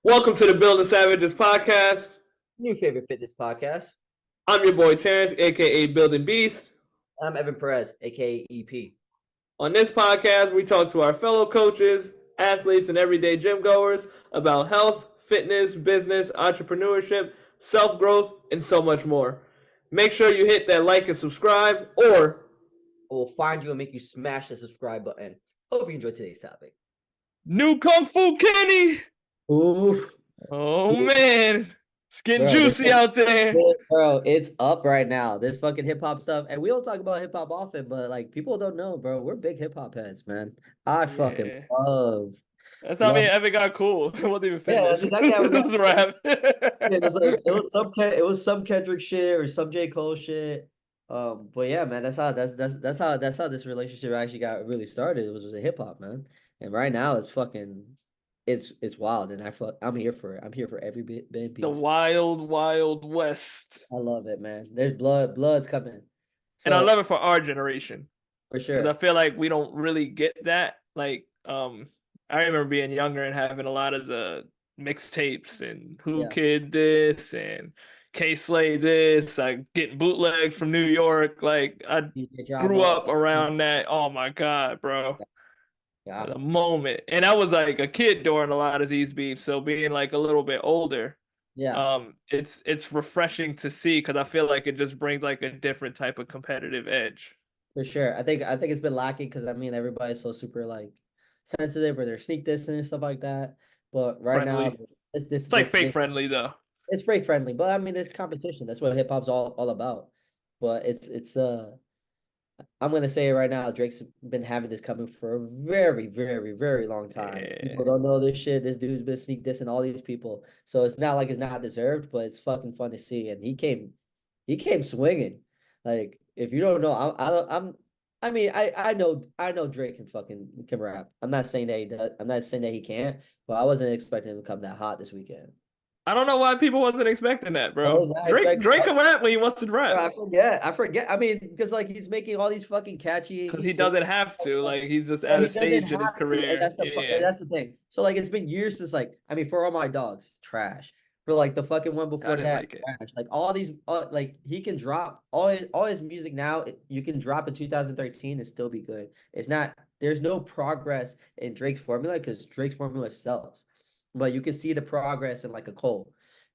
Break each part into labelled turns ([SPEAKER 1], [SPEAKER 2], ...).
[SPEAKER 1] Welcome to the Building Savages podcast.
[SPEAKER 2] New favorite fitness podcast.
[SPEAKER 1] I'm your boy Terrence, aka Building Beast.
[SPEAKER 2] I'm Evan Perez, aka EP.
[SPEAKER 1] On this podcast, we talk to our fellow coaches, athletes, and everyday gym goers about health, fitness, business, entrepreneurship, self growth, and so much more. Make sure you hit that like and subscribe, or
[SPEAKER 2] We'll find you and make you smash the subscribe button. Hope you enjoyed today's topic.
[SPEAKER 1] new Kung Fu Kenny.
[SPEAKER 2] Oof.
[SPEAKER 1] Oh man, it's getting
[SPEAKER 2] Bro,
[SPEAKER 1] juicy out there.
[SPEAKER 2] Bro, it's up right now. This fucking hip hop stuff. And we don't talk about hip hop often, but like people don't know, bro. We're big hip hop heads, man. I fucking
[SPEAKER 1] Yeah.
[SPEAKER 2] love.
[SPEAKER 1] That's how me and Evan got cool. It wasn't even
[SPEAKER 2] Yeah,
[SPEAKER 1] fitness.
[SPEAKER 2] that's exactly how we
[SPEAKER 1] It was rap.
[SPEAKER 2] it was some Kendrick shit or some J. Cole shit. But yeah, man, that's how this relationship actually got really started. It was a hip hop, man. And right now it's fucking it's wild, and I'm here for it. I'm here for every bit
[SPEAKER 1] The
[SPEAKER 2] piece.
[SPEAKER 1] wild, wild west.
[SPEAKER 2] I love it, man. There's blood's coming.
[SPEAKER 1] And I
[SPEAKER 2] So
[SPEAKER 1] love it for our generation.
[SPEAKER 2] for
[SPEAKER 1] Because I
[SPEAKER 2] sure.
[SPEAKER 1] feel like we don't really get that. Like, I remember being younger and having a lot of the mixtapes and Who
[SPEAKER 2] Yeah.
[SPEAKER 1] Kid this and K Slay this, like getting bootlegs from New York. Like I
[SPEAKER 2] DJ
[SPEAKER 1] grew
[SPEAKER 2] drama.
[SPEAKER 1] up around that. Oh my God, bro.
[SPEAKER 2] Yeah.
[SPEAKER 1] The moment. And I was like a kid during a lot of these beefs. So being like a little bit older,
[SPEAKER 2] Yeah.
[SPEAKER 1] it's refreshing to see because I feel like it just brings like a different type of competitive edge.
[SPEAKER 2] For sure. I think it's been lacking because I mean everybody's so super like sensitive or they're sneak dissing and stuff like that. But right now
[SPEAKER 1] Friendly.
[SPEAKER 2] this this
[SPEAKER 1] It's like
[SPEAKER 2] this,
[SPEAKER 1] fake
[SPEAKER 2] this
[SPEAKER 1] friendly though.
[SPEAKER 2] it's freak friendly, but I mean it's competition. That's what hip hop's all about. But it's I'm gonna say it right now, Drake's been having this coming for a very, very, very long time. People
[SPEAKER 1] Yeah.
[SPEAKER 2] don't know this shit. This dude's been sneak dissing all these people. So it's not like it's not deserved, but it's fucking fun to see. And he came swinging. Like if you don't know, I don't I mean I know Drake can rap. I'm not saying that he does. I'm not saying that he can't, but I wasn't expecting him to come that hot this weekend.
[SPEAKER 1] I don't know why people wasn't expecting that,
[SPEAKER 2] I
[SPEAKER 1] bro.
[SPEAKER 2] was not
[SPEAKER 1] Drake
[SPEAKER 2] expecting.
[SPEAKER 1] can rap when he wants to
[SPEAKER 2] Bro,
[SPEAKER 1] rap.
[SPEAKER 2] I forget. I mean, because like he's making all these fucking catchy.
[SPEAKER 1] Because he
[SPEAKER 2] He's singing.
[SPEAKER 1] doesn't have to. Like he's just
[SPEAKER 2] Yeah,
[SPEAKER 1] at a
[SPEAKER 2] he doesn't
[SPEAKER 1] stage in his
[SPEAKER 2] have to, and
[SPEAKER 1] career. Yeah.
[SPEAKER 2] that's the thing. So like it's been years since like I mean for all my dogs, trash. For like the fucking one
[SPEAKER 1] I
[SPEAKER 2] before
[SPEAKER 1] didn't
[SPEAKER 2] that,
[SPEAKER 1] like it.
[SPEAKER 2] trash. Like all these, like he can drop all his music now. You can drop in 2013 and still be good. It's not. There's no progress in Drake's formula because Drake's formula sells, but you can see the progress in like a Cole.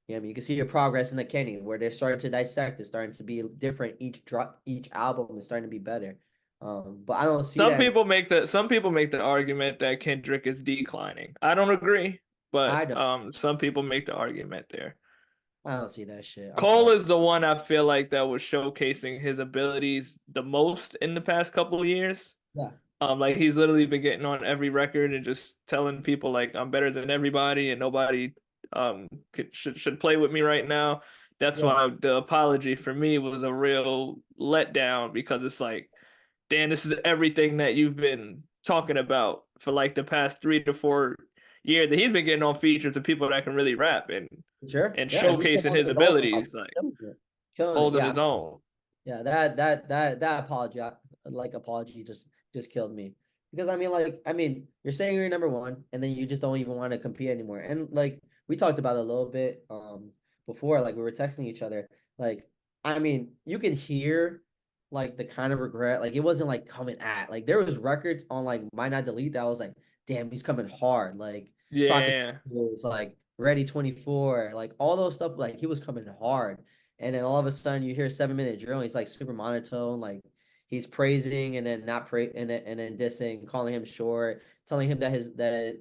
[SPEAKER 2] Yeah, I mean, you can see your progress in the Kenny where they're starting to dissect. It's starting to be different. Each album is starting to be better. But I don't see that.
[SPEAKER 1] Some people make the argument that Kendrick is declining. I don't agree,
[SPEAKER 2] I
[SPEAKER 1] but
[SPEAKER 2] don't.
[SPEAKER 1] some people make the argument there.
[SPEAKER 2] I don't see that shit. I'm
[SPEAKER 1] Cole
[SPEAKER 2] sorry.
[SPEAKER 1] is the one I feel like that was showcasing his abilities the most in the past couple of years.
[SPEAKER 2] Yeah.
[SPEAKER 1] Like he's literally been getting on every record and just telling people like I'm better than everybody and nobody should play with me right now. That's
[SPEAKER 2] Yeah.
[SPEAKER 1] why the apology for me was a real letdown because it's like, damn, this is everything that you've been talking about for like the past 3 to 4 years that he's been getting on features of people that can really rap
[SPEAKER 2] Sure.
[SPEAKER 1] and
[SPEAKER 2] Yeah. And he came
[SPEAKER 1] showcasing
[SPEAKER 2] on
[SPEAKER 1] his
[SPEAKER 2] the Golden album,
[SPEAKER 1] abilities, like
[SPEAKER 2] killing it. Killing it.
[SPEAKER 1] holding
[SPEAKER 2] Yeah.
[SPEAKER 1] his own.
[SPEAKER 2] Yeah. That apology just killed me. Because I mean, you're saying you're number one, and then you just don't even want to compete anymore. And like we talked about it a little bit before, like we were texting each other. Like, I mean, you can hear like the kind of regret. Like it wasn't like coming at like there was records on like Might Not Delete that I was like, damn, he's coming hard. Like Pocket
[SPEAKER 1] Yeah.
[SPEAKER 2] was like Ready 24, like all those stuff, like he was coming hard. And then all of a sudden you hear 7 minute drill, and he's like super monotone, like he's praising and then not pray and then dissing, calling him short, telling him that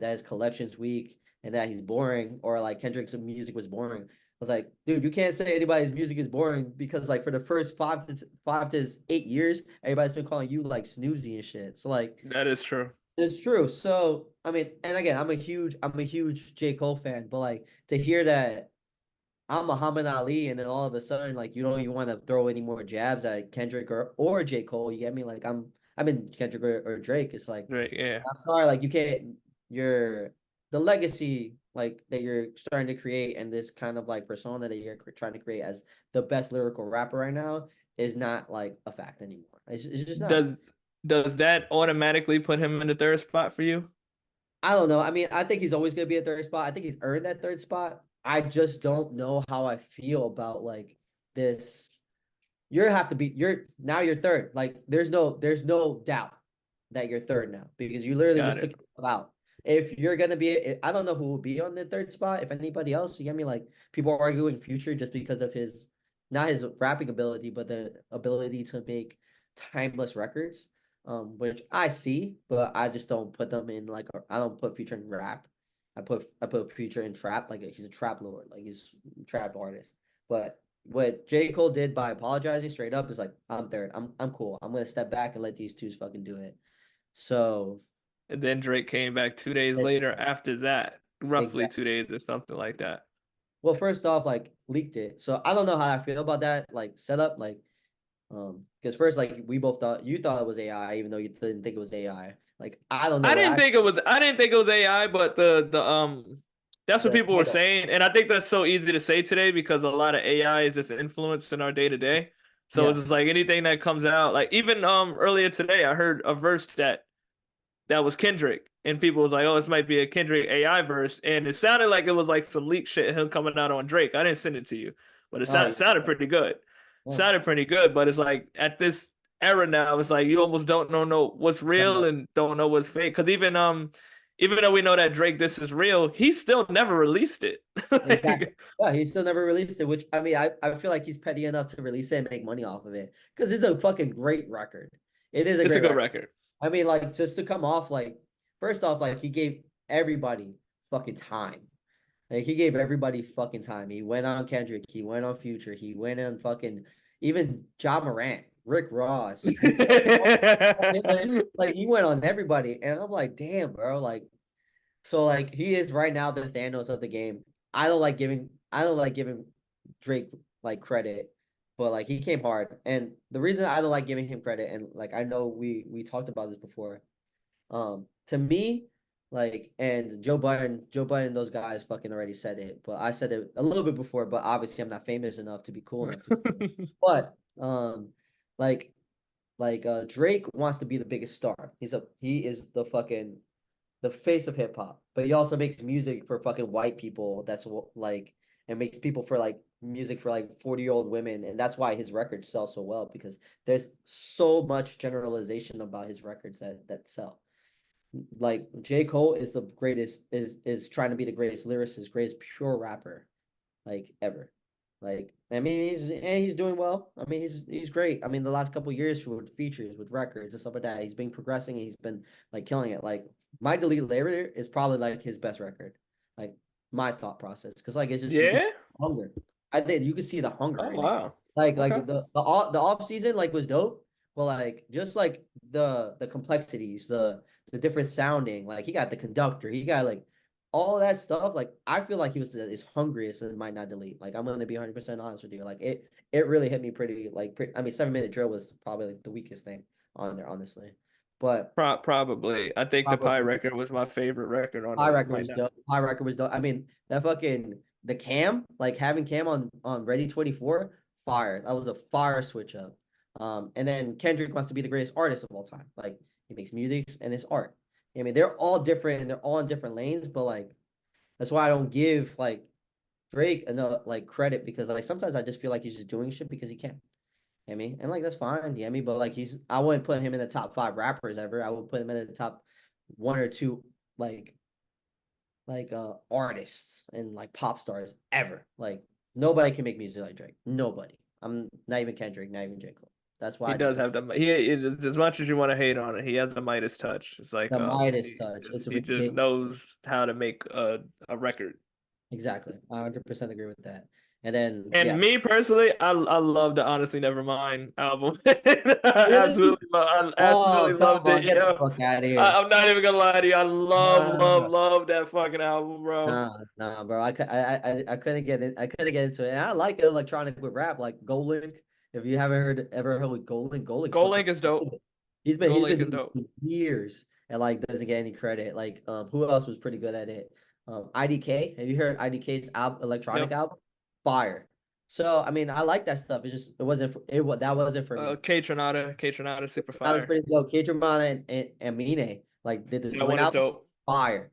[SPEAKER 2] his collection's weak and that he's boring, or like Kendrick's music was boring. I was like, dude, you can't say anybody's music is boring because like for the first 5 to 8 years, everybody's been calling you like snoozy and shit. So like
[SPEAKER 1] That is true.
[SPEAKER 2] it's true. So I mean, and again, I'm a huge J. Cole fan, but like to hear that I'm Muhammad Ali, and then all of a sudden, like you don't even want to throw any more jabs at Kendrick or J. Cole. You get me? Like I'm in Kendrick or Drake. It's like
[SPEAKER 1] Right, yeah.
[SPEAKER 2] I'm sorry, like you can't. You're the legacy like that you're starting to create, and this kind of like persona that you're trying to create as the best lyrical rapper right now is not like a fact anymore. It's just not.
[SPEAKER 1] Does does that automatically put him in the third spot for you?
[SPEAKER 2] I don't know. I mean, I think he's always gonna be a third spot. I think he's earned that third spot. I just don't know how I feel about like this. You have to be you're third. Like there's no doubt that you're third now because you literally
[SPEAKER 1] Got
[SPEAKER 2] just
[SPEAKER 1] it.
[SPEAKER 2] took yourself out. If you're gonna be, I don't know who will be on the third spot. If anybody else, you get me? Like people are arguing Future just because of his not his rapping ability, but the ability to make timeless records. Which I see, but I just don't put them in like I don't put Future in rap. I put Future in trap. Like he's a trap lord. Like he's a trap artist. But what J. Cole did by apologizing straight up is like, I'm third. I'm cool. I'm gonna step back and let these twos fucking do it. So
[SPEAKER 1] And then Drake came back 2 days
[SPEAKER 2] it,
[SPEAKER 1] later after that, roughly
[SPEAKER 2] exactly.
[SPEAKER 1] 2 days or something like that.
[SPEAKER 2] Well, first off, like leaked it. So I don't know how I feel about that, like setup, like because first like we both thought you thought it was AI, even though you didn't think it was AI. Like I don't know what I
[SPEAKER 1] I didn't think it was AI, but the that's what
[SPEAKER 2] the
[SPEAKER 1] people were
[SPEAKER 2] title.
[SPEAKER 1] saying. And I think that's so easy to say today because a lot of AI is just influenced in our day to day. So it's
[SPEAKER 2] Yeah.
[SPEAKER 1] just like anything that comes out, like even earlier today I heard a verse that was Kendrick. And people was like, oh, this might be a Kendrick AI verse. And it sounded like it was like some leak shit, him coming out on Drake. I didn't send it to you, but it
[SPEAKER 2] Oh yeah.
[SPEAKER 1] sounded pretty good.
[SPEAKER 2] Yeah.
[SPEAKER 1] Sounded pretty good. But it's like at this era now, it's like you almost don't know what's real
[SPEAKER 2] No,
[SPEAKER 1] and don't know what's fake. Because even though we know that Drake this is real, he still never released it.
[SPEAKER 2] exactly.
[SPEAKER 1] Like,
[SPEAKER 2] Yeah, he still never released it, which I mean, I feel like he's petty enough to release it and make money off of it because it's a fucking great record. It is a
[SPEAKER 1] it's a
[SPEAKER 2] great
[SPEAKER 1] good
[SPEAKER 2] record.
[SPEAKER 1] record.
[SPEAKER 2] I mean, like just to come off like first off, like he gave everybody fucking time. Like he gave everybody fucking time. He went on Kendrick, he went on Future, he went on fucking even John Morant, Rick Ross. He went like he went on everybody, and I'm like, damn, bro. Like so, like he is right now the Thanos of the game. I don't like giving Drake like credit, but like he came hard, and the reason I don't like giving him credit, and like I know we talked about this before. To me, like, and Joe Budden, those guys fucking already said it, but I said it a little bit before, but obviously I'm not famous enough to be cool enough to say it. But like Drake wants to be the biggest star. He is the face of hip hop, but he also makes music for fucking white people. That's like and makes people for like music for like 40-year-old women, and that's why his records sell so well because there's so much generalization about his records that sell. Like J. Cole is the greatest is trying to be the greatest lyricist, greatest pure rapper like ever. Like I mean he's doing well. I mean he's great. I mean the last couple years with features, with records and stuff like that, he's been progressing and he's been like killing it. Like my Delete Later is probably like his best record. Like my thought process. Because like it's just you can
[SPEAKER 1] Yeah.
[SPEAKER 2] hunger. I think you can see the
[SPEAKER 1] Oh
[SPEAKER 2] hunger in it.
[SPEAKER 1] wow.
[SPEAKER 2] Like
[SPEAKER 1] Okay.
[SPEAKER 2] the off season like was dope, but like just like the complexities, the different sounding, like he got the conductor, he got like all that stuff, like I feel like he was his hungriest and might not delete. Like I'm gonna be 100% honest with you. Like it really hit me pretty I mean 7 Minute Drill was probably like the weakest thing on there, honestly. But
[SPEAKER 1] Probably. I think the Pie
[SPEAKER 2] probably
[SPEAKER 1] record was my favorite record on
[SPEAKER 2] High
[SPEAKER 1] it
[SPEAKER 2] Record
[SPEAKER 1] right
[SPEAKER 2] was
[SPEAKER 1] now.
[SPEAKER 2] dope. High Record was dope. I mean, that fucking the Cam, like having Cam on Ready 24, fire. That was a fire switch up. And then Kendrick wants to be the greatest artist of all time. Like he makes music and it's art. I mean, they're all different and they're all in different lanes, but like that's why I don't give like Drake enough like credit because like sometimes I just feel like he's just doing shit because he can. You know what I mean? And like that's fine, you know what I mean? But like I wouldn't put him in the top 5 rappers ever. I would put him in the top one or two like artists and like pop stars ever. Like nobody can make music like Drake. Nobody. I'm not even Kendrick, not even J. Cole. That's why
[SPEAKER 1] He
[SPEAKER 2] I just
[SPEAKER 1] does
[SPEAKER 2] don't
[SPEAKER 1] have as much as you want to hate on it, he has the Midas touch. It's like
[SPEAKER 2] the Midas touch. It's
[SPEAKER 1] he just
[SPEAKER 2] ridiculous.
[SPEAKER 1] knows how to make a record.
[SPEAKER 2] Exactly. I 100% agree with that. And then yeah.
[SPEAKER 1] And me personally, I love the Honestly Nevermind album. I
[SPEAKER 2] Really?
[SPEAKER 1] I
[SPEAKER 2] Oh,
[SPEAKER 1] absolutely
[SPEAKER 2] come
[SPEAKER 1] loved
[SPEAKER 2] on,
[SPEAKER 1] it.
[SPEAKER 2] get the
[SPEAKER 1] Yeah,
[SPEAKER 2] fuck out of here.
[SPEAKER 1] I'm not even gonna lie to you. I
[SPEAKER 2] Nah,
[SPEAKER 1] love that fucking album, bro.
[SPEAKER 2] nah, bro. I couldn't get in. I couldn't get into it. And I like electronic with rap, like GoLink. If you haven't ever heard with GoLink, GoLink's
[SPEAKER 1] Gold
[SPEAKER 2] fucking.
[SPEAKER 1] Link is dope.
[SPEAKER 2] He's
[SPEAKER 1] Gold
[SPEAKER 2] been
[SPEAKER 1] Link is
[SPEAKER 2] doing
[SPEAKER 1] dope.
[SPEAKER 2] it for years and like doesn't get any credit. Like who else was pretty good at it? IDK. Have you heard IDK's electronic
[SPEAKER 1] Yep.
[SPEAKER 2] album? Fire. So I mean I like that stuff. It's just it wasn't for, it that wasn't for me.
[SPEAKER 1] K Tronada, Super
[SPEAKER 2] That was
[SPEAKER 1] Fire.
[SPEAKER 2] pretty dope. Kate Romana and Mine like did the
[SPEAKER 1] That
[SPEAKER 2] joint
[SPEAKER 1] one is
[SPEAKER 2] album.
[SPEAKER 1] dope.
[SPEAKER 2] fire.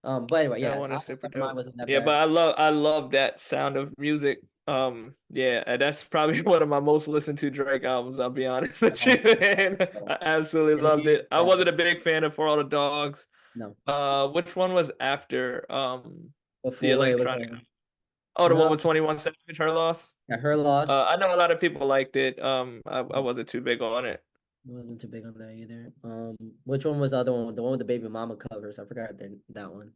[SPEAKER 2] But anyway,
[SPEAKER 1] That
[SPEAKER 2] yeah,
[SPEAKER 1] one is super
[SPEAKER 2] Outside Mine
[SPEAKER 1] dope.
[SPEAKER 2] wasn't that
[SPEAKER 1] Yeah, but
[SPEAKER 2] bad.
[SPEAKER 1] I love that sound of music. Yeah, and that's probably one of my most listened to Drake albums, I'll be honest with you.
[SPEAKER 2] Um,
[SPEAKER 1] And I absolutely
[SPEAKER 2] and
[SPEAKER 1] loved
[SPEAKER 2] he,
[SPEAKER 1] it. I wasn't a big fan of For All the Dogs.
[SPEAKER 2] no,
[SPEAKER 1] Which one was after the
[SPEAKER 2] before it was
[SPEAKER 1] electronic? Oh, the one
[SPEAKER 2] no,
[SPEAKER 1] with 21 Savage, Her Loss.
[SPEAKER 2] yeah, her loss.
[SPEAKER 1] I know a lot of people liked it. I wasn't too big on it.
[SPEAKER 2] I wasn't too big on that either. Which one was the other one? The one with the baby mama covers. I forgot that one.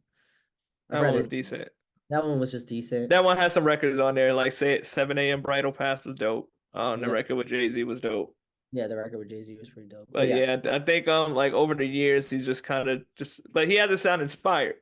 [SPEAKER 2] I
[SPEAKER 1] That
[SPEAKER 2] forgot
[SPEAKER 1] one was
[SPEAKER 2] it.
[SPEAKER 1] decent.
[SPEAKER 2] That one was just decent.
[SPEAKER 1] That one has some records on there, like say 7 a.m. Bridal Path was dope. The
[SPEAKER 2] Yeah,
[SPEAKER 1] record with Jay-Z was dope.
[SPEAKER 2] yeah, the record with Jay-Z was pretty dope. But
[SPEAKER 1] But
[SPEAKER 2] yeah,
[SPEAKER 1] yeah, I think like over the years he's just kind of just but he has to sound inspired.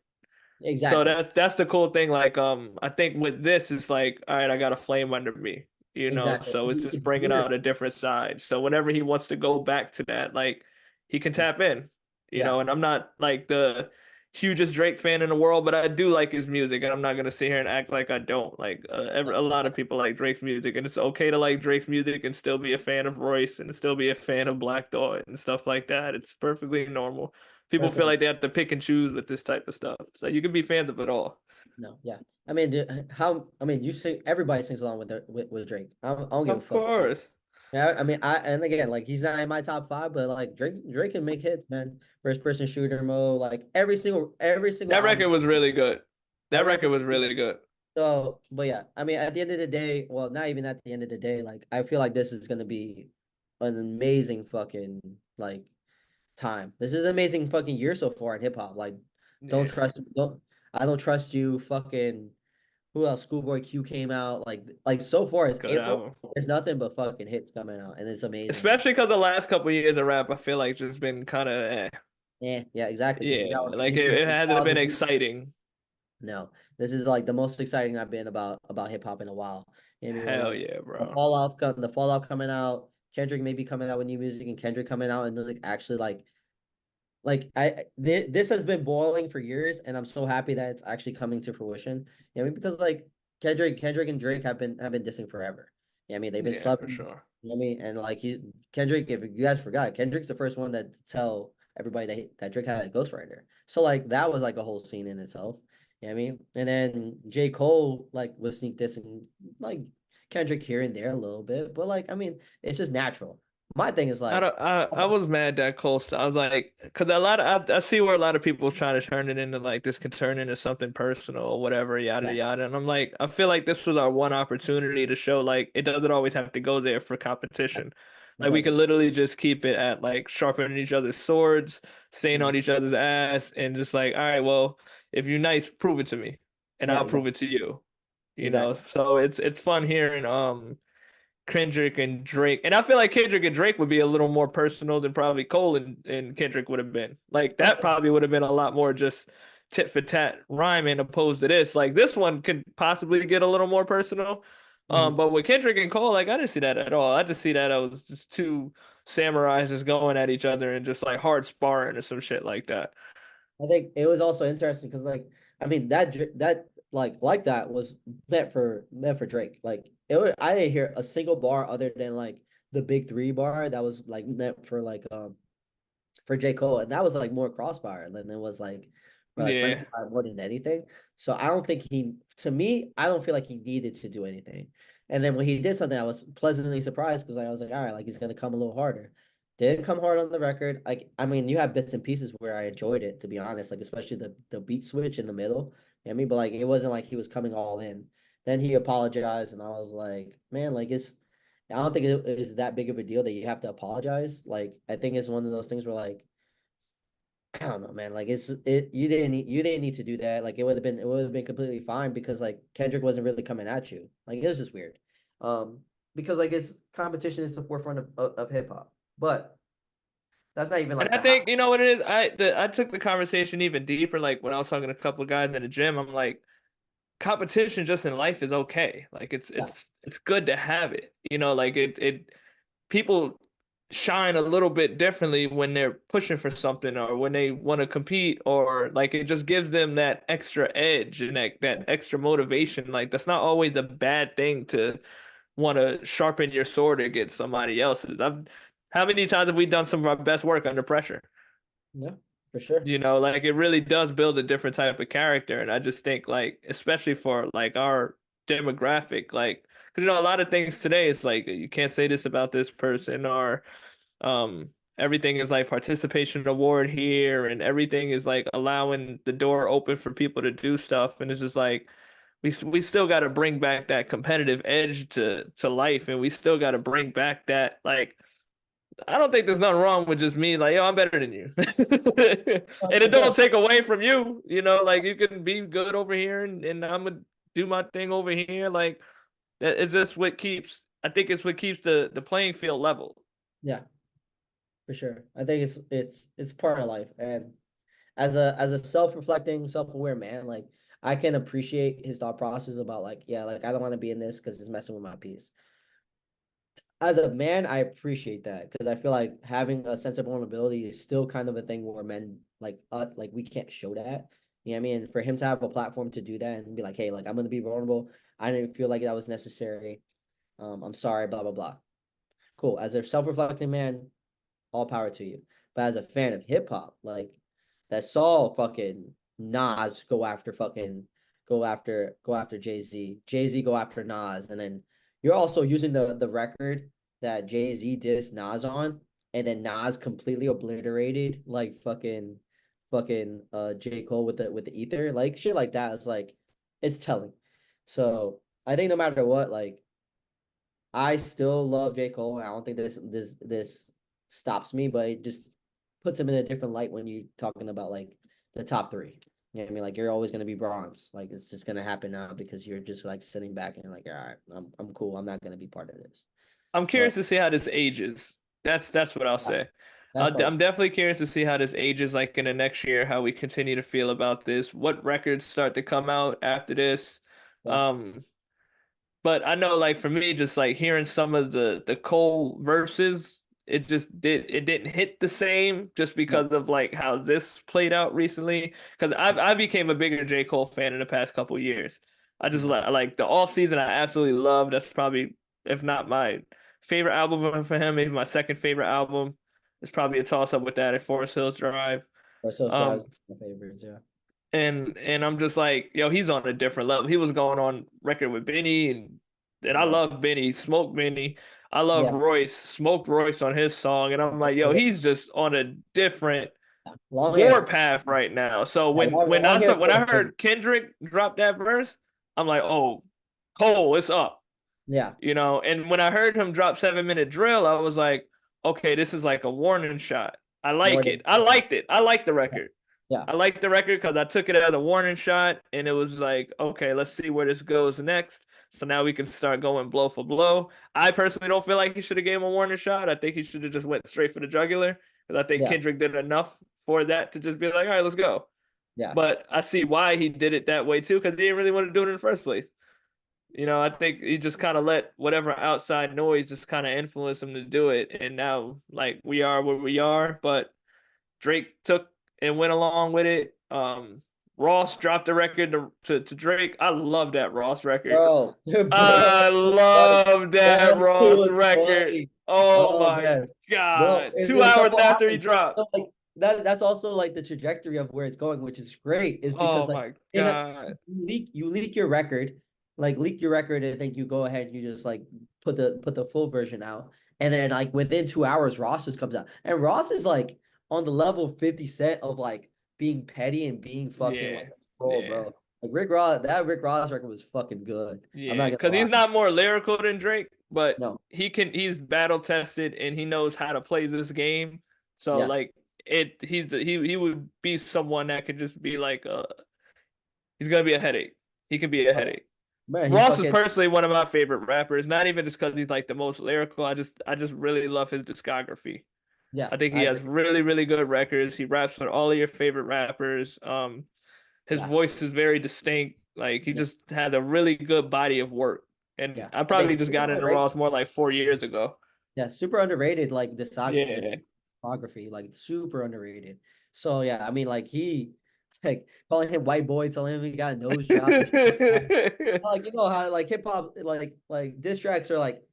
[SPEAKER 1] So
[SPEAKER 2] exactly,
[SPEAKER 1] that's the cool thing. Like I think with this it's like, all right, I got a flame under me,
[SPEAKER 2] exactly.
[SPEAKER 1] so
[SPEAKER 2] And
[SPEAKER 1] it's
[SPEAKER 2] you
[SPEAKER 1] just
[SPEAKER 2] could
[SPEAKER 1] bringing
[SPEAKER 2] hear it.
[SPEAKER 1] out a different side. So whenever he wants to go back to that, like he can tap in,
[SPEAKER 2] Yeah,
[SPEAKER 1] and I'm not like the hugest Drake fan in the world, but I do like his music, and I'm not gonna sit here and act like I don't. Like a
[SPEAKER 2] no,
[SPEAKER 1] lot of people like Drake's music, and it's okay to like Drake's music and still be a fan of Royce and still be a fan of Black Thought and stuff like that. It's perfectly normal. People feel
[SPEAKER 2] perfectly.
[SPEAKER 1] like they have to pick and choose with this type of stuff. So you can be fans of it all.
[SPEAKER 2] No, yeah. I mean, how? I mean, you sing. Everybody sings along with Drake. I don't give a
[SPEAKER 1] Of
[SPEAKER 2] fuck.
[SPEAKER 1] course.
[SPEAKER 2] Yeah, I mean, and again, like he's not in my top five, but like Drake can make hits, man. First person shooter mode, like every single
[SPEAKER 1] That
[SPEAKER 2] album.
[SPEAKER 1] record was really good.
[SPEAKER 2] That
[SPEAKER 1] That record
[SPEAKER 2] record.
[SPEAKER 1] was really good.
[SPEAKER 2] So, but yeah, I mean, at the end of the day, well, not even at the end of the day, like I feel like this is gonna be an amazing fucking like time. This is an amazing fucking year so far in hip hop. Like,
[SPEAKER 1] Yeah.
[SPEAKER 2] don't I don't trust you. Fucking who else? Schoolboy Q came out. Like so far it's
[SPEAKER 1] Good
[SPEAKER 2] April.
[SPEAKER 1] album.
[SPEAKER 2] There's nothing but fucking hits coming out, and it's amazing.
[SPEAKER 1] Especially because the last couple of years of rap, I feel like just been kind of
[SPEAKER 2] Yeah, exactly. Because you
[SPEAKER 1] yeah,
[SPEAKER 2] got like
[SPEAKER 1] like
[SPEAKER 2] anything
[SPEAKER 1] it
[SPEAKER 2] from
[SPEAKER 1] hasn't been
[SPEAKER 2] 2000.
[SPEAKER 1] exciting.
[SPEAKER 2] No, this is like the most exciting I've been about hip hop in a while. You know what I mean, with
[SPEAKER 1] Hell
[SPEAKER 2] like
[SPEAKER 1] yeah,
[SPEAKER 2] the
[SPEAKER 1] bro.
[SPEAKER 2] fallout coming out, Kendrick maybe coming out with new music, and Kendrick coming out and like actually this has been boiling for years, and I'm so happy that it's actually coming to fruition. I mean, because like Kendrick and Drake have been dissing forever. I mean, they've been
[SPEAKER 1] Yeah, for
[SPEAKER 2] subbing.
[SPEAKER 1] sure.
[SPEAKER 2] I mean, and like he's Kendrick. If you guys forgot, Kendrick's the first one that to tell everybody that Drake had a ghostwriter. So like that was like a whole scene in itself. I mean, and then J. Cole like was sneak dissing like Kendrick here and there a little bit, but like I mean, it's just natural. My thing is
[SPEAKER 1] I
[SPEAKER 2] like,
[SPEAKER 1] don't, I was mad that Cole. I was like, because I see where a lot of people trying to turn it into like this can turn into something personal or whatever, yada
[SPEAKER 2] yeah,
[SPEAKER 1] yada. And I'm like, I feel like this was our one opportunity to show like it doesn't always have to go there for competition.
[SPEAKER 2] it
[SPEAKER 1] Like we can
[SPEAKER 2] doesn't.
[SPEAKER 1] literally just keep it at like sharpening each other's swords, staying
[SPEAKER 2] Mhm.
[SPEAKER 1] on each other's ass, and just like, all right, well, if you're nice, prove it to me, and
[SPEAKER 2] Yeah,
[SPEAKER 1] I'll prove
[SPEAKER 2] exactly,
[SPEAKER 1] it to you.
[SPEAKER 2] exactly.
[SPEAKER 1] So it's fun hearing Kendrick and Drake. And I feel like Kendrick and Drake would be a little more personal than probably Cole and Kendrick would have been. Like
[SPEAKER 2] Oh,
[SPEAKER 1] that probably would have been a lot more just tit for tat rhyming opposed to this. Like this one could possibly get a little more personal.
[SPEAKER 2] mhm.
[SPEAKER 1] But with Kendrick and Cole, like I didn't see that at all. I just see that I was just two samurais just going at each other and just like hard sparring or some shit like that.
[SPEAKER 2] I think it was also interesting because like I mean that like that was meant for Drake. Like I didn't hear a single bar other than like the big three bar that was like meant for J. Cole, and that was like more crossfire than it was like for like Friendly
[SPEAKER 1] Yeah.
[SPEAKER 2] Fire more than anything. So I don't think to me, I don't feel like he needed to do anything. And then when he did something, I was pleasantly surprised because I was like, all right, like he's gonna come a little harder. Didn't come hard on the record. Like, I mean, you have bits and pieces where I enjoyed it, to be honest, like especially the beat switch in the middle. I mean, but like it wasn't like he was coming all in. Then he apologized, and I was like, man, like I don't think it is that big of a deal that you have to apologize. Like, I think it's one of those things where like I don't know, man. Like you didn't need to do that. Like it would have been completely fine because like Kendrick wasn't really coming at you. Like it was just weird. Um, because like it's competition is the forefront of hip hop. But that's not even
[SPEAKER 1] And
[SPEAKER 2] like
[SPEAKER 1] I
[SPEAKER 2] the hot.
[SPEAKER 1] think you know what it is. I took the conversation even deeper. Like when I was talking to a couple of guys in the gym, I'm like, competition just in life is okay. Like it's
[SPEAKER 2] Yeah.
[SPEAKER 1] it's it's good to have it. Like it people shine a little bit differently when they're pushing for something or when they want to compete or like it just gives them that extra edge and that extra motivation. Like that's not always a bad thing to want to sharpen your sword against somebody else's. How many times have we done some of our best work under pressure?
[SPEAKER 2] Yeah. For sure.
[SPEAKER 1] Like it really does build a different type of character. And I just think like, especially for like our demographic, like, because a lot of things today it's like you can't say this about this person, or everything is like participation award here, and everything is like allowing the door open for people to do stuff. And it's just like we still got to bring back that competitive edge to life, and we still got to bring back that like I don't think there's nothing wrong with just me like, yo, I'm better than you. And it don't take away from you, like you can be good over here, and I'm gonna do my thing over here. Like that it's just what keeps I think it's what keeps the playing field level.
[SPEAKER 2] Yeah, for sure. I think it's part of life. And as a self-reflecting, self-aware man, like I can appreciate his thought process about like, yeah, like I don't want to be in this because it's messing with my peace. As a man, I appreciate that because I feel like having a sense of vulnerability is still kind of a thing where men like we can't show that. You know what I mean? And for him to have a platform to do that and be like, hey, like I'm gonna be vulnerable. I didn't feel like that was necessary. I'm sorry, blah blah blah. Cool. As a self-reflecting man, all power to you. But as a fan of hip hop, like that saw fucking Nas go after Jay-Z, Jay-Z go after Nas, and then you're also using the record that Jay-Z dissed Nas on, and then Nas completely obliterated like fucking J. Cole with the ether, like shit like that is like it's telling. So I think no matter what, like I still love J. Cole. I don't think this stops me, but it just puts him in a different light when you're talking about like the top three. You know what I mean? Like you're always gonna be bronze. Like it's just gonna happen now because you're just like sitting back and you're like, all right, I'm cool. I'm not gonna be part of this.
[SPEAKER 1] I'm
[SPEAKER 2] But
[SPEAKER 1] curious to see how this ages. That's what I'll
[SPEAKER 2] yeah,
[SPEAKER 1] say.
[SPEAKER 2] that part's
[SPEAKER 1] I'm definitely curious to see how this ages like in the next year, how we continue to feel about this, what records start to come out after this.
[SPEAKER 2] yeah,
[SPEAKER 1] Um, But I know, like for me, just like hearing some of the Cole verses, it didn't hit the same just
[SPEAKER 2] yeah,
[SPEAKER 1] because of like how this played out recently. Because I became a bigger J. Cole fan in the past couple of years. I just
[SPEAKER 2] mhm.
[SPEAKER 1] like the off season. I absolutely love. That's probably if not my favorite album for him, maybe my second favorite album. It's probably a toss up with that at Forest Hills Drive.
[SPEAKER 2] Or so
[SPEAKER 1] Um,
[SPEAKER 2] Strives my favorites. Yeah,
[SPEAKER 1] and I'm just like, yo, he's on a different level. He was going on record with Benny, and I
[SPEAKER 2] yeah,
[SPEAKER 1] love Benny, smoke Benny. I love
[SPEAKER 2] yeah.
[SPEAKER 1] Royce, smoked Royce on his song, and I'm like, yo, he's just on a different
[SPEAKER 2] Long hair.
[SPEAKER 1] warpath right now. So
[SPEAKER 2] Yeah, long hair
[SPEAKER 1] when
[SPEAKER 2] for
[SPEAKER 1] I
[SPEAKER 2] him.
[SPEAKER 1] heard Kendrick drop that verse, I'm like, oh, Cole, it's up,
[SPEAKER 2] Yeah,
[SPEAKER 1] And when I heard him drop 7 Minute Drill, I was like, okay, this is like a warning shot. I
[SPEAKER 2] more
[SPEAKER 1] like
[SPEAKER 2] than
[SPEAKER 1] it. I liked it. I like the record.
[SPEAKER 2] yeah,
[SPEAKER 1] I like the record because I took it as a warning shot, and it was like, okay, let's see where this goes next. So now we can start going blow for blow. I personally don't feel like he should have gave him a warning shot. I think he should have just went straight for the jugular because I think
[SPEAKER 2] yeah,
[SPEAKER 1] Kendrick did enough for that to just be like, all right, let's go.
[SPEAKER 2] yeah,
[SPEAKER 1] But I see why he did it that way too because he didn't really want to do it in the first place. I think he just kind of let whatever outside noise just kind of influence him to do it, and now like we are where we are. But Drake took and went along with it. Ross dropped the record to Drake. I love that Ross record.
[SPEAKER 2] bro, bro,
[SPEAKER 1] I
[SPEAKER 2] it was funny.
[SPEAKER 1] love that
[SPEAKER 2] Bro, it
[SPEAKER 1] Ross
[SPEAKER 2] was
[SPEAKER 1] record.
[SPEAKER 2] funny.
[SPEAKER 1] Oh
[SPEAKER 2] Oh
[SPEAKER 1] my
[SPEAKER 2] man, bro,
[SPEAKER 1] God.
[SPEAKER 2] it
[SPEAKER 1] Two
[SPEAKER 2] was
[SPEAKER 1] hours
[SPEAKER 2] something
[SPEAKER 1] after he
[SPEAKER 2] happened.
[SPEAKER 1] dropped.
[SPEAKER 2] So like that's also like the trajectory of where it's going, which is great. Is
[SPEAKER 1] Oh
[SPEAKER 2] because like
[SPEAKER 1] my
[SPEAKER 2] in a
[SPEAKER 1] God.
[SPEAKER 2] you leak your record, like leak your record, and then you go ahead and you just like put the full version out, and then like within 2 hours, Ross just comes out, and Ross is like on the level of 50 Cent of like being petty and being fucking like
[SPEAKER 1] Yeah.
[SPEAKER 2] a troll,
[SPEAKER 1] Yeah.
[SPEAKER 2] bro. Like Rick Ross, that Rick Ross record was fucking good. I'm
[SPEAKER 1] Yeah,
[SPEAKER 2] not
[SPEAKER 1] because
[SPEAKER 2] gonna
[SPEAKER 1] he's
[SPEAKER 2] lie.
[SPEAKER 1] not more lyrical than Drake, but
[SPEAKER 2] No,
[SPEAKER 1] he's battle tested and he knows how to play this game. So
[SPEAKER 2] yes.
[SPEAKER 1] like he would be someone that could just be like he's gonna be a headache. He can be a
[SPEAKER 2] Oh,
[SPEAKER 1] headache.
[SPEAKER 2] man, he
[SPEAKER 1] Ross is
[SPEAKER 2] fucking
[SPEAKER 1] personally one of my favorite rappers, not even just because he's like the most lyrical. I just really love his discography.
[SPEAKER 2] yeah,
[SPEAKER 1] I think he
[SPEAKER 2] I
[SPEAKER 1] has
[SPEAKER 2] agree.
[SPEAKER 1] really, really good records. He raps with all of your favorite rappers. His
[SPEAKER 2] Yeah,
[SPEAKER 1] voice is very distinct. Like he
[SPEAKER 2] yeah,
[SPEAKER 1] just has a really good body of work. And
[SPEAKER 2] yeah.
[SPEAKER 1] I
[SPEAKER 2] I think
[SPEAKER 1] probably just
[SPEAKER 2] super
[SPEAKER 1] got into
[SPEAKER 2] underrated.
[SPEAKER 1] Ross more like 4 years ago.
[SPEAKER 2] Yeah, super underrated. Like
[SPEAKER 1] Yeah.
[SPEAKER 2] discography, like super underrated. So yeah, I mean, like he, like calling him white boy, telling him he got a nose job and shit like that. Like you know how like hip hop, like diss tracks are like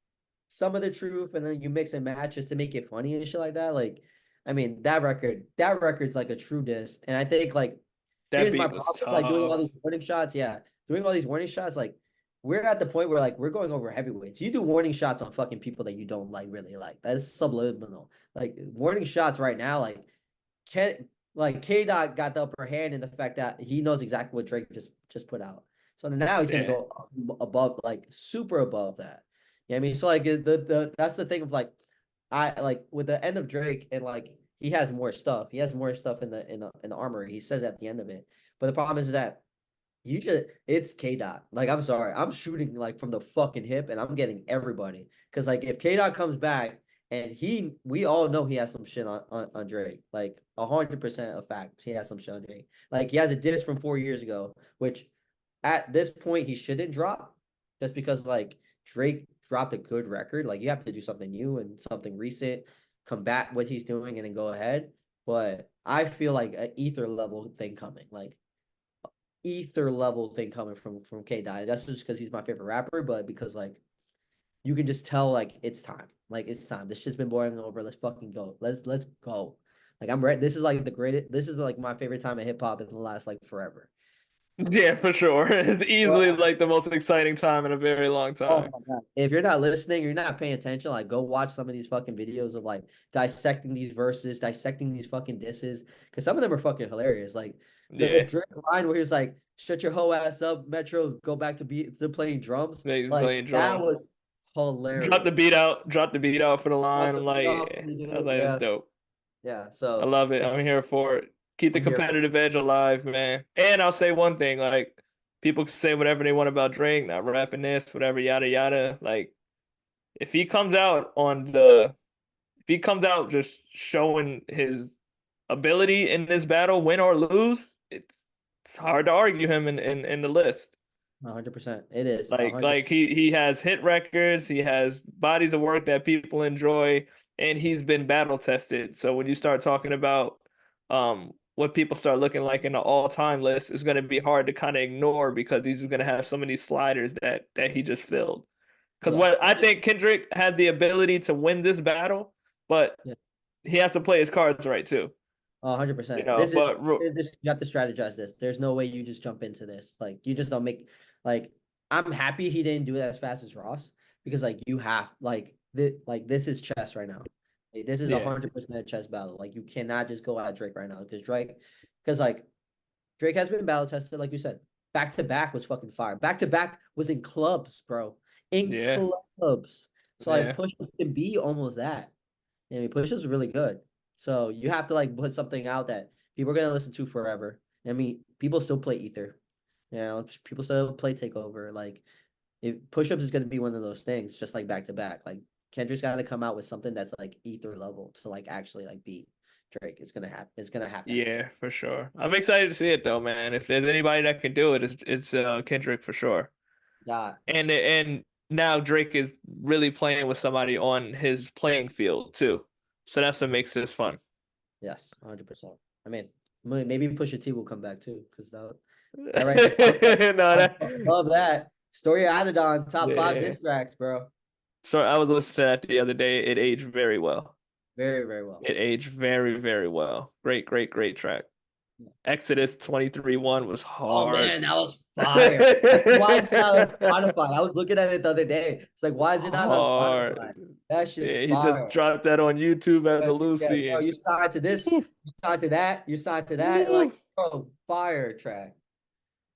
[SPEAKER 2] some of the truth, and then you mix and match just to make it funny and shit like that. Like I mean, that record's like a true diss. And I think like
[SPEAKER 1] That
[SPEAKER 2] here's my
[SPEAKER 1] beat was
[SPEAKER 2] problem with like doing all
[SPEAKER 1] tough.
[SPEAKER 2] these warning shots. Yeah, doing all these warning shots, like we're at the point where like we're going over heavyweights. You do warning shots on fucking people that you don't like really like. That's subliminal. Like warning shots right now, Ken like K Dot got the upper hand in the fact that he knows exactly what Drake just put out. So now he's gonna
[SPEAKER 1] Yeah.
[SPEAKER 2] go above, like super above that. Yeah, I mean, so like the that's the thing of like I like with the end of Drake and like he has more stuff. He has more stuff in the armory. He says at the end of it. But the problem is that you just it's K Dot. Like I'm sorry, I'm shooting like from the fucking hip, and I'm getting everybody. Because like if K Dot comes back and we all know he has some shit on Drake, like 100% a fact. He has some shit on Drake. Like he has a diss from 4 years ago, which at this point he shouldn't drop, just because like Drake dropped a good record. Like you have to do something new and something recent, combat what he's doing, and then go ahead. But I feel like an ether level thing coming, like ether level thing coming from K Dot. That's just because he's my favorite rapper, but because like you can just tell like it's time. Like it's time. This shit's been boiling over. Let's fucking go. Let's go. Like I'm ready. This is like the greatest. This is like my favorite time of hip hop in the last like forever.
[SPEAKER 1] Yeah, for sure. It's
[SPEAKER 2] Well,
[SPEAKER 1] easily like the most exciting time in a very long
[SPEAKER 2] oh
[SPEAKER 1] time.
[SPEAKER 2] my God. If you're not listening, you're not paying attention, like go watch some of these fucking videos of like dissecting these verses, dissecting these fucking disses. Cause some of them are fucking hilarious. Like the
[SPEAKER 1] Yeah.
[SPEAKER 2] Drake line where he was like, shut your whole ass up, Metro, go back to playing drums.
[SPEAKER 1] They
[SPEAKER 2] Like
[SPEAKER 1] playing
[SPEAKER 2] that
[SPEAKER 1] drums.
[SPEAKER 2] was hilarious.
[SPEAKER 1] Drop the beat out for the
[SPEAKER 2] Got
[SPEAKER 1] line.
[SPEAKER 2] the
[SPEAKER 1] I'm
[SPEAKER 2] beat
[SPEAKER 1] like,
[SPEAKER 2] off
[SPEAKER 1] yeah.
[SPEAKER 2] when you
[SPEAKER 1] I was
[SPEAKER 2] do it.
[SPEAKER 1] like, that's
[SPEAKER 2] Yeah.
[SPEAKER 1] dope.
[SPEAKER 2] Yeah.
[SPEAKER 1] I
[SPEAKER 2] So
[SPEAKER 1] love it.
[SPEAKER 2] yeah,
[SPEAKER 1] I'm here for it. Keep the
[SPEAKER 2] I'm here.
[SPEAKER 1] competitive edge alive, man. And I'll say one thing, like people can say whatever they want about Drake, not rapping this, whatever, yada yada. Like if he comes out on the if he comes out just showing his ability in this battle, win or lose, it's hard to argue him in the list.
[SPEAKER 2] 100%. It is
[SPEAKER 1] Like
[SPEAKER 2] 100.
[SPEAKER 1] like he has hit records, he has bodies of work that people enjoy, and he's been battle tested. So when you start talking about what people start looking like in the all-time list, it's going to be hard to kind of ignore because he's just going to have so many sliders that he just filled. Because
[SPEAKER 2] Yes.
[SPEAKER 1] what I think Kendrick has the ability to win this battle, but
[SPEAKER 2] Yeah.
[SPEAKER 1] he has to play his cards right too.
[SPEAKER 2] 100%. This you have to strategize this. There's no way you just jump into this. Like you just don't make like I'm happy he didn't do it as fast as Ross because like you have this is chess right now. Like, this is a
[SPEAKER 1] Yeah.
[SPEAKER 2] 100% chess battle. Like you cannot just go at Drake right now because like Drake has been battle tested, like you said. Back to back was fucking fire. Back to back was in clubs, bro. In
[SPEAKER 1] Yeah.
[SPEAKER 2] clubs. So like
[SPEAKER 1] Yeah.
[SPEAKER 2] push can be almost that. I mean, push is really good. So you have to like put something out that people are gonna listen to forever. I mean, people still play Ether. You know, people still play Takeover. Like, if push-ups is gonna be one of those things, just like back to back. Like Kendrick's got to come out with something that's like Ether level to like actually like beat Drake. It's gonna happen. It's gonna have to happen.
[SPEAKER 1] Yeah, for sure. I'm excited to see it though, man. If there's anybody that can do it, it's Kendrick for sure.
[SPEAKER 2] Yeah.
[SPEAKER 1] And now Drake is really playing with somebody on his playing field too. So that's what makes this fun.
[SPEAKER 2] Yes. 100%. I mean, maybe Pusha T will come back too, because that right there,
[SPEAKER 1] No,
[SPEAKER 2] I
[SPEAKER 1] that
[SPEAKER 2] love that. Story of Adidon, top five
[SPEAKER 1] yeah.
[SPEAKER 2] diss tracks, bro.
[SPEAKER 1] So I was listening to that the other day. It aged very well.
[SPEAKER 2] Very, very well.
[SPEAKER 1] It aged very, very well. Great, great, great track. Exodus 23-1 was
[SPEAKER 2] Oh
[SPEAKER 1] hard.
[SPEAKER 2] man, that was fire. Why is it not on Spotify? I was looking at it the other day. It's like, why is it not on Spotify?
[SPEAKER 1] Hard.
[SPEAKER 2] That shit's
[SPEAKER 1] Yeah, he just
[SPEAKER 2] fire.
[SPEAKER 1] dropped that on YouTube as a
[SPEAKER 2] Yeah,
[SPEAKER 1] Lucy
[SPEAKER 2] bro,
[SPEAKER 1] and
[SPEAKER 2] you signed to this,
[SPEAKER 1] woo,
[SPEAKER 2] you signed to that, you signed to that.
[SPEAKER 1] woo.
[SPEAKER 2] Like, bro, fire track.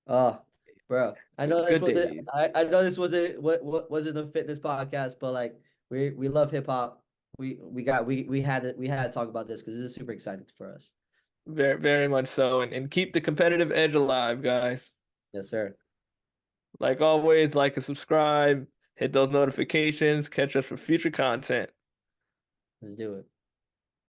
[SPEAKER 2] Oh, bro. I know this
[SPEAKER 1] Good
[SPEAKER 2] wasn't
[SPEAKER 1] days.
[SPEAKER 2] I know this wasn't what wasn't a fitness podcast, but like we love hip hop. We had to talk about this because this is super exciting for us.
[SPEAKER 1] Very, very much so. And keep the competitive edge alive, guys.
[SPEAKER 2] Yes, sir.
[SPEAKER 1] Like always, like and subscribe, hit those notifications, catch us for future content.
[SPEAKER 2] Let's do it.